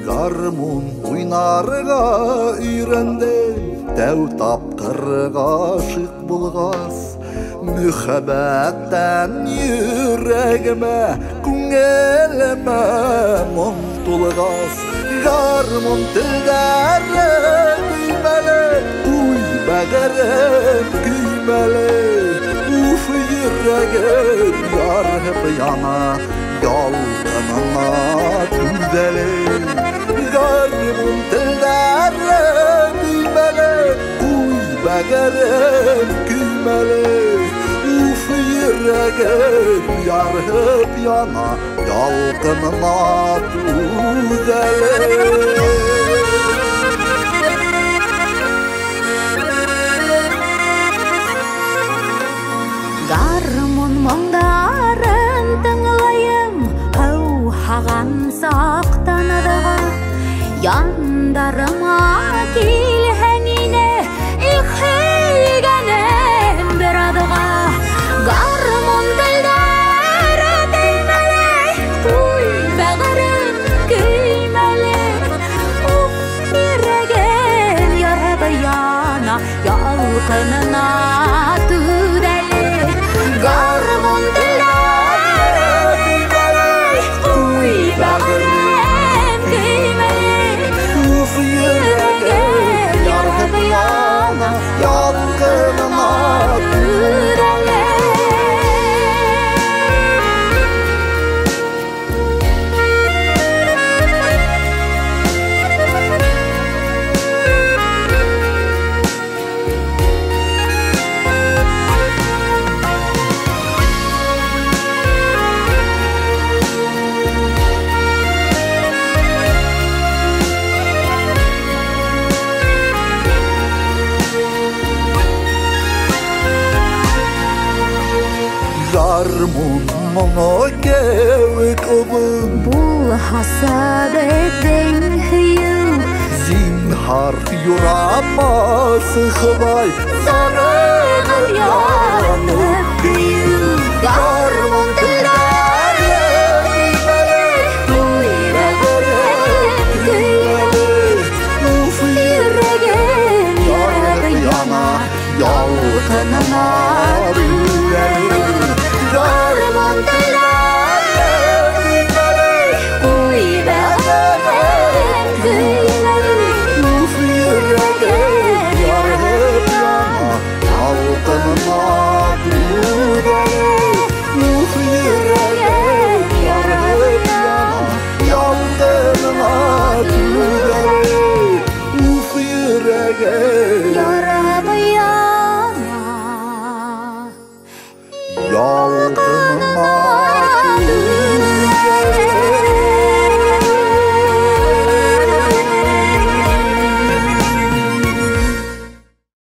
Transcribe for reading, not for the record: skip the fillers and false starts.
Garmun oynarga үйрендім, дәу тапқырға ғашық болғас. Mühabbetten yüreğime, күңеліме мұң толғас. Гармун тілдәрі күймәлі, уй бәгәрім күймәлі. Уф yüreğim ярып яна, ялқынына түзәлі. Гармун тілдәрі күймәлі, уй бәгәрім küymeli. Uf yüreğim yarıp yana, yalqınına düzeli. Гармун мұңдарын тыңлайым, әу хаған сақтаныдыға. Яндарыма келхәніне, илхелгәнем бір адыға. Гармун тілдәрі теймәлі, уй бәғірім көймәлі. Уф yüreğim ярып яна, ялқынына түзәлі. Гармун тілдәрі теймәлі, уй бәғірім көймәлі. Uf yüreğim yarıp yana, yalqınına Düzəli. Garmun мұны кеуік ұбын, Бұл хасад едің хүйіл, Zinhar юрамасы Хыбай, Сарығып янып күйіл. Гармун